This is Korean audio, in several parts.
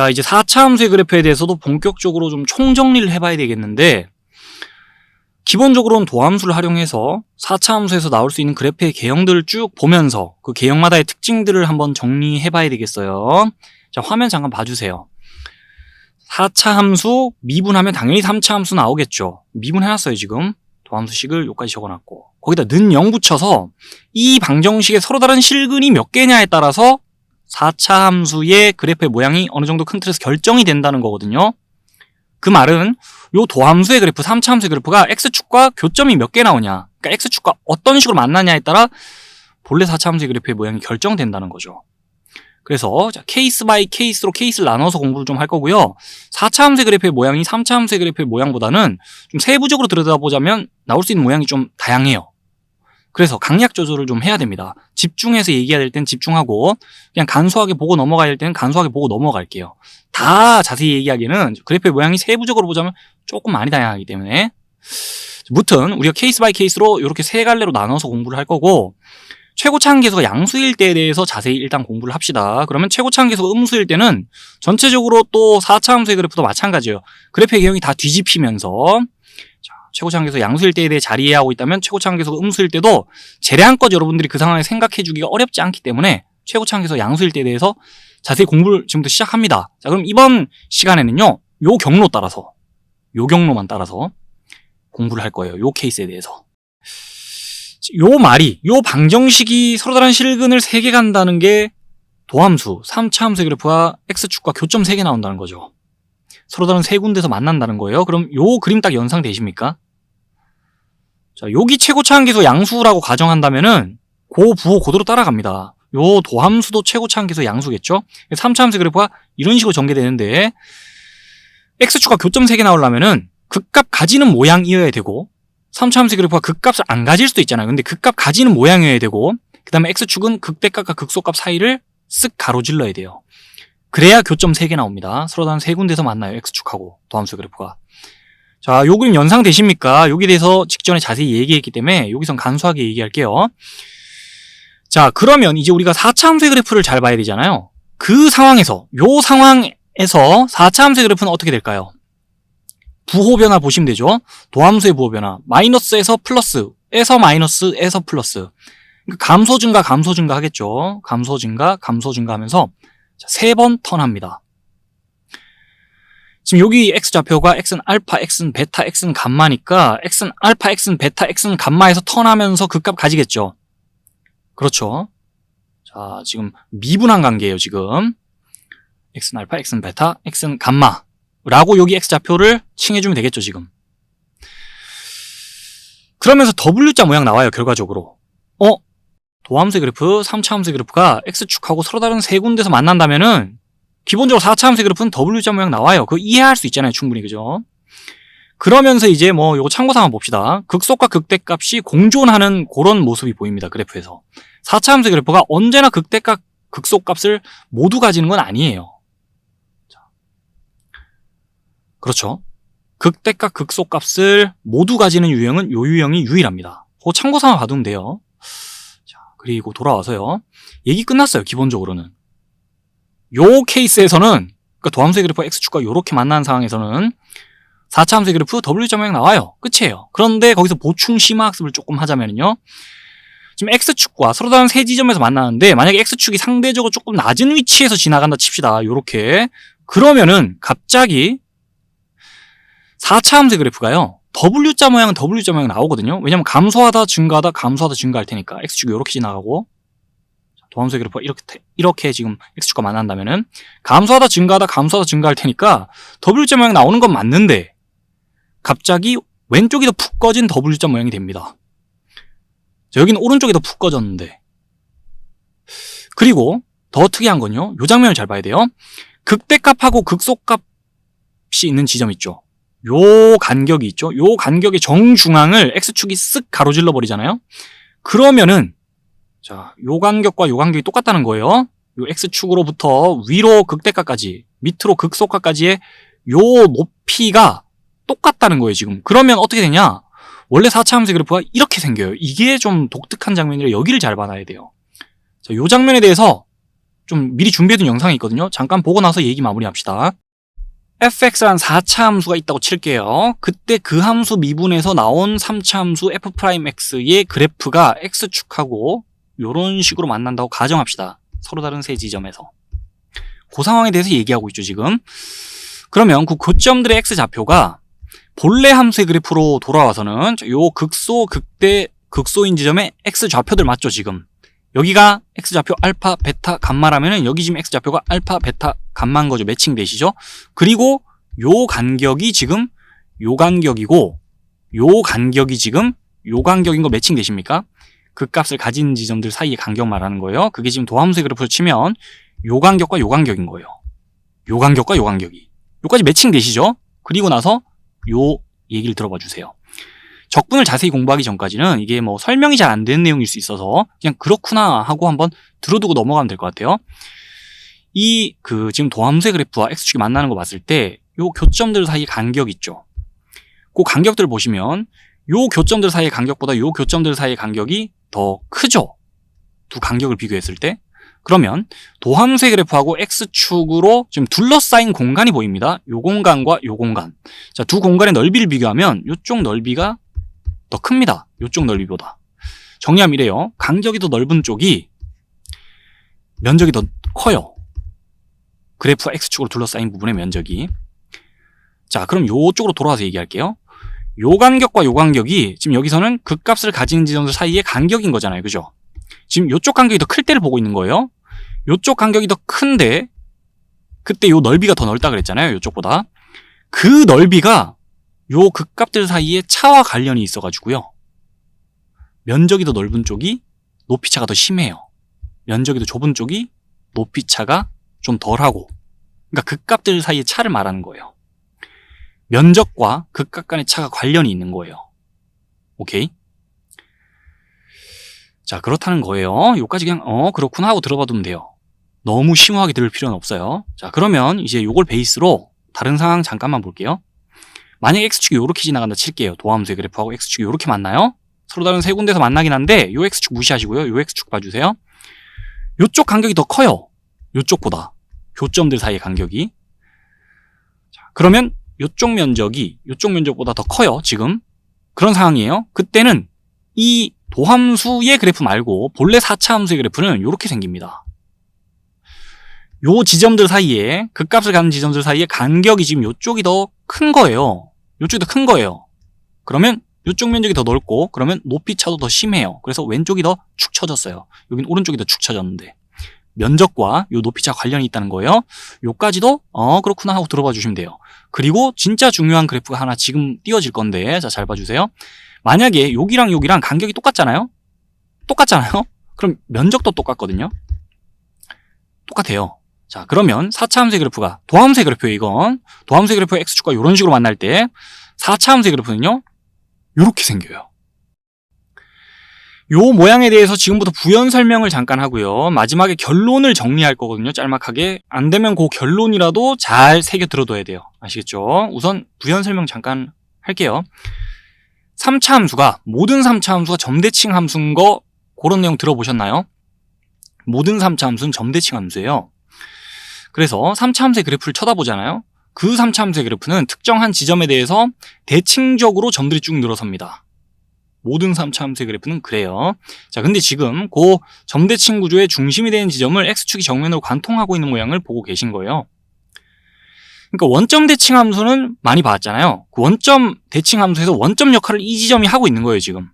자, 이제 4차 함수의 그래프에 대해서도 본격적으로 좀 총정리를 해봐야 되겠는데, 기본적으로는 도함수를 활용해서 4차 함수에서 나올 수 있는 그래프의 개형들을 쭉 보면서 그 개형마다의 특징들을 한번 정리해봐야 되겠어요. 자, 화면 잠깐 봐주세요. 4차 함수 미분하면 당연히 3차 함수 나오겠죠. 미분해놨어요 지금. 도함수식을 여기까지 적어놨고, 거기다 는 0 붙여서 이 방정식의 서로 다른 실근이 몇 개냐에 따라서 4차 함수의 그래프의 모양이 어느 정도 큰 틀에서 결정이 된다는 거거든요. 그 말은 요 도함수의 그래프, 3차 함수의 그래프가 X축과 교점이 몇 개 나오냐, 그러니까 X축과 어떤 식으로 만나냐에 따라 본래 4차 함수의 그래프의 모양이 결정된다는 거죠. 그래서 자, 케이스 바이 케이스로 케이스를 나눠서 공부를 좀 할 거고요. 4차 함수의 그래프의 모양이 3차 함수의 그래프의 모양보다는 좀 세부적으로 들여다보자면 나올 수 있는 모양이 좀 다양해요. 그래서 강약 조절을 좀 해야 됩니다. 집중해서 얘기해야 될 땐 집중하고, 그냥 간소하게 보고 넘어가야 될 때는 간소하게 보고 넘어갈게요. 다 자세히 얘기하기에는 그래프의 모양이 세부적으로 보자면 조금 많이 다양하기 때문에, 무튼 우리가 케이스 바이 케이스로 이렇게 세 갈래로 나눠서 공부를 할 거고, 최고차 한계수가 양수일 때에 대해서 자세히 일단 공부를 합시다. 그러면 최고차 한계수가 음수일 때는 전체적으로 또 4차 함수의 그래프도 마찬가지예요. 그래프의 개형이 다 뒤집히면서, 자, 최고차 한계수 양수일 때에 대해 잘 이해하고 있다면 최고차 한계수가 음수일 때도 재량껏 여러분들이 그 상황에 생각해 주기가 어렵지 않기 때문에 최고차 한계수 양수일 때에 대해서 자세히 공부를 지금부터 시작합니다. 자, 그럼 이번 시간에는요, 요 경로 따라서, 요 경로만 따라서 공부를 할 거예요. 요 케이스에 대해서. 요 말이, 요 방정식이 서로 다른 실근을 3개 간다는 게 도함수, 3차 함수의 그래프와 X축과 교점 3개 나온다는 거죠. 서로 다른 3군데서 만난다는 거예요. 그럼 요 그림 딱 연상되십니까? 자, 여기 최고차 한계수 양수라고 가정한다면은 고 부호 그대로 따라갑니다. 요 도함수도 최고차 한계수 양수겠죠? 3차 함수의 그래프가 이런 식으로 전개되는데, X축과 교점 3개 나오려면은 극값 가지는 모양이어야 되고, 3차 함수의 그래프가 극값을 안 가질 수도 있잖아요. 근데 극값 가지는 모양이어야 되고, 그 다음에 X축은 극대값과 극소값 사이를 쓱 가로질러야 돼요. 그래야 교점 3개 나옵니다. 서로 다른 3군데서 만나요. X축하고 도함수의 그래프가. 자, 요 그림 연상되십니까? 여기에 대해서 직전에 자세히 얘기했기 때문에 여기선 간소하게 얘기할게요. 자, 그러면 이제 우리가 4차 함수의 그래프를 잘 봐야 되잖아요. 그 상황에서, 요 상황에서 4차 함수의 그래프는 어떻게 될까요? 부호 변화 보시면 되죠. 도함수의 부호 변화. 마이너스에서 플러스, 에서 마이너스, 에서 플러스. 그러니까 감소 증가, 감소 증가 하겠죠. 감소 증가, 감소 증가 하면서 3번 턴합니다. 지금 여기 X좌표가 X는 알파, X는 베타, X는 감마니까 X는 알파, X는 베타, X는 감마에서 턴하면서 극값 가지겠죠. 그렇죠. 자, 지금 미분한 관계예요, 지금. X는 알파, X는 베타, X는 감마. 라고 여기 X좌표를 칭해주면 되겠죠, 지금. 그러면서 W자 모양 나와요, 결과적으로. 도함수의 그래프, 3차 함수의 그래프가 X축하고 서로 다른 3군데서 만난다면은 기본적으로 4차 함수의 그래프는 W자 모양 나와요. 그거 이해할 수 있잖아요, 충분히. 그죠? 그러면서 이제 뭐 요거 참고사 한번 봅시다. 극소값 극대값이 공존하는 그런 모습이 보입니다, 그래프에서. 4차 함수의 그래프가 언제나 극대값, 극소값을 모두 가지는 건 아니에요. 그렇죠. 극대값, 극소값을 모두 가지는 유형은 요 유형이 유일합니다. 그거 참고사만 봐두면 돼요. 자, 그리고 돌아와서요. 얘기 끝났어요, 기본적으로는. 요 케이스에서는, 그러니까 도함수의 그래프가 X축과 요렇게 만나는 상황에서는 4차 함수의 그래프 W자 모양 나와요. 끝이에요. 그런데 거기서 보충 심화학습을 조금 하자면요. 지금 X축과 서로 다른 세 지점에서 만나는데, 만약에 X축이 상대적으로 조금 낮은 위치에서 지나간다 칩시다. 요렇게. 그러면은 갑자기 4차 함수의 그래프가요, W자 모양은 W자 모양 나오거든요. 왜냐면 감소하다 증가하다 감소하다 증가할 테니까 X축이 이렇게 지나가고, 도함수의 그래프가 이렇게 지금 X축과 만난다면은 감소하다 증가하다 감소하다 증가할 테니까 W자 모양 나오는 건 맞는데 갑자기 왼쪽이 더 푹 꺼진 W자 모양이 됩니다. 자, 여기는 오른쪽이 더 푹 꺼졌는데. 그리고 더 특이한 건요, 요 장면을 잘 봐야 돼요. 극대값하고 극소값이 있는 지점 있죠. 요 간격이 있죠. 요 간격의 정중앙을 X축이 쓱 가로질러 버리잖아요. 그러면은, 자, 요 간격과 요 간격이 똑같다는 거예요. 요 X축으로부터 위로 극대값까지, 밑으로 극소값까지의 요 높이가 똑같다는 거예요, 지금. 그러면 어떻게 되냐? 원래 4차 함수의 그래프가 이렇게 생겨요. 이게 좀 독특한 장면이라 여기를 잘 봐놔야 돼요. 자, 요 장면에 대해서 좀 미리 준비해둔 영상이 있거든요. 잠깐 보고 나서 얘기 마무리합시다. fx라는 4차 함수가 있다고 칠게요. 그때 그 함수 미분에서 나온 3차 함수 f'x의 그래프가 x축하고 이런 식으로 만난다고 가정합시다. 서로 다른 세 지점에서. 그 상황에 대해서 얘기하고 있죠, 지금. 그러면 그 교점들의 x좌표가 본래 함수의 그래프로 돌아와서는 요 극소, 극대, 극소인 지점의 x좌표들 맞죠, 지금. 여기가 x좌표 알파, 베타, 감마라면은 여기 지금 x좌표가 알파, 베타, 감마인 거죠. 매칭 되시죠? 그리고 요 간격이 지금 요 간격이고 요 간격이 지금 요 간격인 거 매칭 되십니까? 그 값을 가진 지점들 사이의 간격 말하는 거예요. 그게 지금 도함수의 그래프로 치면 요 간격과 요 간격인 거예요. 요 간격과 요 간격이. 요까지 매칭 되시죠? 그리고 나서 요 얘기를 들어봐 주세요. 적분을 자세히 공부하기 전까지는 이게 뭐 설명이 잘 안 되는 내용일 수 있어서 그냥 그렇구나 하고 한번 들어두고 넘어가면 될 것 같아요. 지금 도함수의 그래프와 x축이 만나는 거 봤을 때 요 교점들 사이의 간격 있죠. 그 간격들을 보시면 요 교점들 사이의 간격보다 요 교점들 사이의 간격이 더 크죠. 두 간격을 비교했을 때. 그러면 도함수의 그래프하고 x축으로 지금 둘러싸인 공간이 보입니다. 요 공간과 요 공간. 자, 두 공간의 넓이를 비교하면 요쪽 넓이가 더 큽니다. 요쪽 넓이보다. 정리하면 이래요. 간격이 더 넓은 쪽이 면적이 더 커요. 그래프와 x축으로 둘러싸인 부분의 면적이. 자, 그럼 요쪽으로 돌아와서 얘기할게요. 요 간격과 요 간격이 지금 여기서는 그 값을 가진 지점들 사이의 간격인 거잖아요. 그죠? 지금 요쪽 간격이 더 클 때를 보고 있는 거예요. 요쪽 간격이 더 큰데 그때 요 넓이가 더 넓다 그랬잖아요. 요쪽보다. 그 넓이가 요 극값들 사이에 차와 관련이 있어가지고요. 면적이 더 넓은 쪽이 높이차가 더 심해요. 면적이 더 좁은 쪽이 높이차가 좀 덜하고. 그러니까 극값들 사이의 차를 말하는 거예요. 면적과 극값 간의 차가 관련이 있는 거예요. 오케이? 자, 그렇다는 거예요. 요까지 그냥 그렇구나 하고 들어봐두면 돼요. 너무 심오하게 들을 필요는 없어요. 자, 그러면 이제 요걸 베이스로 다른 상황 잠깐만 볼게요. 만약에 x축이 요렇게 지나간다 칠게요. 도함수의 그래프하고 x축이 요렇게 만나요. 서로 다른 세 군데서 만나긴 한데 요 x축 무시하시고요. 요 x축 봐주세요. 요쪽 간격이 더 커요. 요쪽보다. 교점들 사이의 간격이. 자, 그러면 요쪽 면적이 요쪽 면적보다 더 커요. 지금. 그런 상황이에요. 그때는 이 도함수의 그래프 말고 본래 4차 함수의 그래프는 요렇게 생깁니다. 요 지점들 사이에 극값을 가는 지점들 사이에 간격이 지금 요쪽이 더 큰 거예요. 요쪽이 더 큰 거예요. 그러면 요쪽 면적이 더 넓고 그러면 높이차도 더 심해요. 그래서 왼쪽이 더 축 처졌어요. 여긴 오른쪽이 더 축 처졌는데 면적과 요 높이차 관련이 있다는 거예요. 요까지도 그렇구나 하고 들어봐 주시면 돼요. 그리고 진짜 중요한 그래프가 하나 지금 띄워질 건데 자, 잘 봐주세요. 만약에 여기랑 여기랑 간격이 똑같잖아요. 똑같잖아요. 그럼 면적도 똑같거든요. 똑같아요. 자, 그러면 4차 함수의 그래프가 도함수의 그래프예요. 이건 도함수의 그래프의 x축과 이런 식으로 만날 때 4차 함수의 그래프는요 이렇게 생겨요. 요 모양에 대해서 지금부터 부연 설명을 잠깐 하고요. 마지막에 결론을 정리할 거거든요. 짤막하게. 안 되면 그 결론이라도 잘 새겨 들어둬야 돼요. 아시겠죠? 우선 부연 설명 잠깐 할게요. 3차 함수가 모든 3차 함수가 점대칭 함수인 거 그런 내용 들어보셨나요? 모든 3차 함수는 점대칭 함수예요. 그래서 3차 함수의 그래프를 쳐다보잖아요. 그 3차 함수의 그래프는 특정한 지점에 대해서 대칭적으로 점들이 쭉 늘어섭니다. 모든 3차 함수의 그래프는 그래요. 자, 근데 지금 그 점대칭 구조의 중심이 되는 지점을 x축이 정면으로 관통하고 있는 모양을 보고 계신 거예요. 그러니까 원점 대칭 함수는 많이 봤잖아요. 그 원점 대칭 함수에서 원점 역할을 이 지점이 하고 있는 거예요, 지금.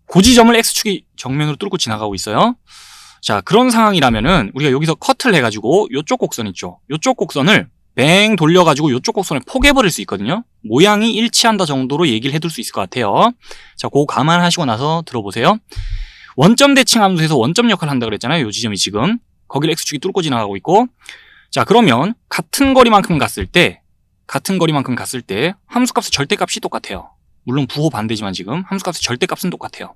그 지점을 x축이 정면으로 뚫고 지나가고 있어요. 자, 그런 상황이라면은 우리가 여기서 커트를 해가지고 요쪽 곡선 있죠. 요쪽 곡선을 뱅 돌려가지고 요쪽 곡선을 포개버릴 수 있거든요. 모양이 일치한다 정도로 얘기를 해둘 수 있을 것 같아요. 자, 그거 감안하시고 나서 들어보세요. 원점 대칭 함수에서 원점 역할을 한다 그랬잖아요. 요 지점이 지금. 거기를 x축이 뚫고 지나가고 있고. 자, 그러면 같은 거리만큼 갔을 때 함수값의 절대값이 똑같아요. 물론 부호 반대지만 지금 함수값의 절대값은 똑같아요.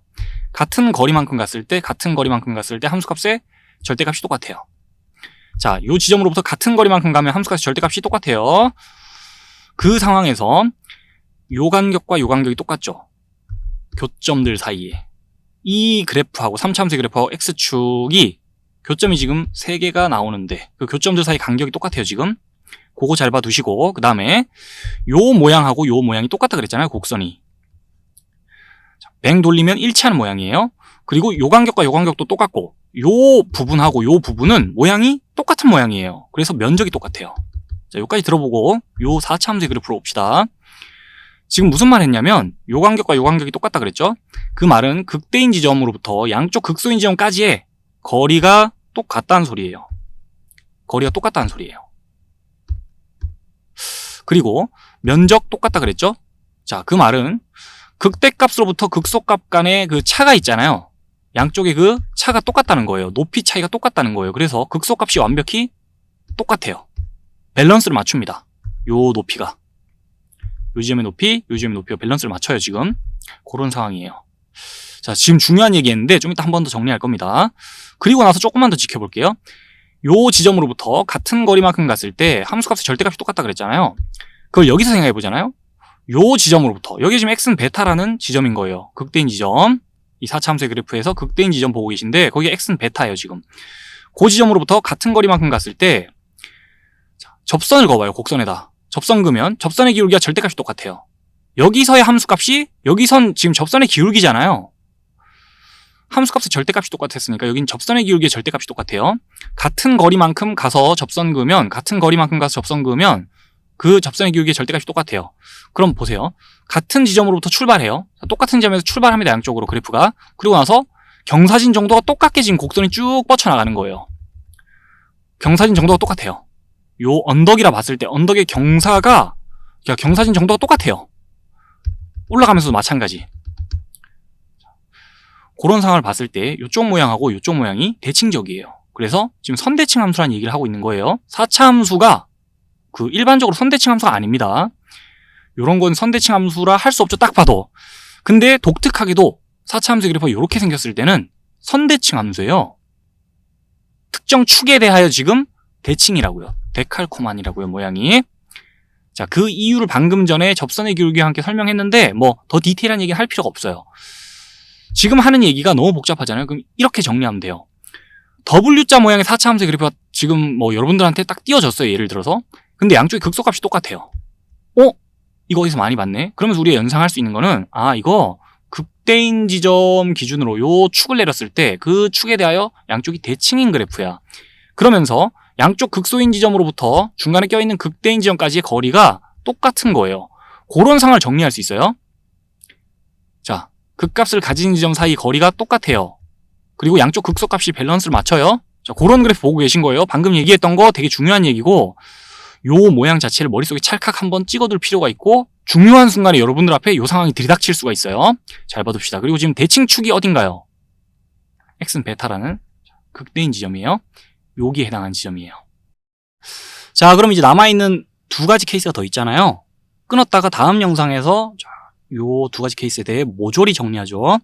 같은 거리만큼 갔을 때 함수값의 절대값이 똑같아요. 자, 요 지점으로부터 같은 거리만큼 가면 함수값의 절대값이 똑같아요. 그 상황에서 요 간격과 요 간격이 똑같죠. 교점들 사이에 이 그래프하고 3차 함수의 그래프하고 x축이 교점이 지금 3개가 나오는데 그 교점들 사이 간격이 똑같아요 지금. 그거 잘 봐두시고, 그 다음에 요 모양하고 요 모양이 똑같다 그랬잖아요, 곡선이. 뱅 돌리면 일치하는 모양이에요. 그리고 요 간격과 요 간격도 똑같고, 요 부분하고 요 부분은 모양이 똑같은 모양이에요. 그래서 면적이 똑같아요. 자, 요까지 들어보고 요 4차 함수의 그래프로 봅시다. 지금 무슨 말 했냐면 요 간격과 요 간격이 똑같다 그랬죠. 그 말은 극대인 지점으로부터 양쪽 극소인 지점까지의 거리가 똑같다는 소리예요. 거리가 똑같다는 소리예요. 그리고 면적 똑같다 그랬죠. 자, 그 말은 극대값으로부터 극소값 간의 그 차가 있잖아요. 양쪽의 그 차가 똑같다는 거예요. 높이 차이가 똑같다는 거예요. 그래서 극소값이 완벽히 똑같아요. 밸런스를 맞춥니다. 요 높이가. 요 지점의 높이, 요 지점의 높이가 밸런스를 맞춰요, 지금. 그런 상황이에요. 자, 지금 중요한 얘기했는데 좀 이따 한 번 더 정리할 겁니다. 그리고 나서 조금만 더 지켜볼게요. 요 지점으로부터 같은 거리만큼 갔을 때 함수값의 절대값이 똑같다 그랬잖아요. 그걸 여기서 생각해 보잖아요. 요 지점으로부터, 여기 지금 x는 베타라는 지점인 거예요. 극대인 지점. 이 4차 함수의 그래프에서 극대인 지점 보고 계신데 거기에 x는 베타예요, 지금. 그 지점으로부터 같은 거리만큼 갔을 때 접선을 그어봐요, 곡선에다. 접선 그으면 접선의 기울기가 절대값이 똑같아요. 여기서의 함수값이 여기선 지금 접선의 기울기잖아요. 함수값의 절대값이 똑같았으니까 여긴 접선의 기울기의 절대값이 똑같아요. 같은 거리만큼 가서 접선 그으면, 같은 거리만큼 가서 접선 그으면 그 접선의 기울기의 절대값이 똑같아요. 그럼 보세요. 같은 지점으로부터 출발해요. 똑같은 지점에서 출발합니다, 양쪽으로 그래프가. 그리고 나서 경사진 정도가 똑같게 지금 곡선이 쭉 뻗쳐나가는 거예요. 경사진 정도가 똑같아요. 요 언덕이라 봤을 때 언덕의 경사가, 경사진 정도가 똑같아요. 올라가면서도 마찬가지. 그런 상황을 봤을 때 이쪽 모양하고 이쪽 모양이 대칭적이에요. 그래서 지금 선대칭 함수라는 얘기를 하고 있는 거예요. 4차 함수가 그 일반적으로 선대칭 함수가 아닙니다. 이런 건 선대칭 함수라 할 수 없죠, 딱 봐도. 근데 독특하게도 4차 함수 그래프가 이렇게 생겼을 때는 선대칭 함수예요. 특정 축에 대하여 지금 대칭이라고요. 데칼코만이라고요, 모양이. 자, 그 이유를 방금 전에 접선의 기울기와 함께 설명했는데 뭐 더 디테일한 얘기는 할 필요가 없어요. 지금 하는 얘기가 너무 복잡하잖아요. 그럼 이렇게 정리하면 돼요. W자 모양의 4차 함수의 그래프가 지금 뭐 여러분들한테 딱 띄워졌어요, 예를 들어서. 근데 양쪽의 극소값이 똑같아요. 이거 어디서 많이 봤네? 그러면서 우리가 연상할 수 있는 거는, 이거 극대인 지점 기준으로 요 축을 내렸을 때 그 축에 대하여 양쪽이 대칭인 그래프야. 그러면서 양쪽 극소인 지점으로부터 중간에 껴있는 극대인 지점까지의 거리가 똑같은 거예요. 그런 상황을 정리할 수 있어요. 자, 극값을 가진 지점 사이 거리가 똑같아요. 그리고 양쪽 극소값이 밸런스를 맞춰요. 자, 그런 그래프 보고 계신 거예요. 방금 얘기했던 거 되게 중요한 얘기고, 요 모양 자체를 머릿속에 찰칵 한번 찍어둘 필요가 있고, 중요한 순간에 여러분들 앞에 요 상황이 들이닥칠 수가 있어요. 잘 봐둡시다. 그리고 지금 대칭축이 어딘가요? x는 베타라는 극대인 지점이에요. 여기에 해당하는 지점이에요. 자, 그럼 이제 남아있는 두 가지 케이스가 더 있잖아요. 끊었다가 다음 영상에서 요 두 가지 케이스에 대해 모조리 정리하죠.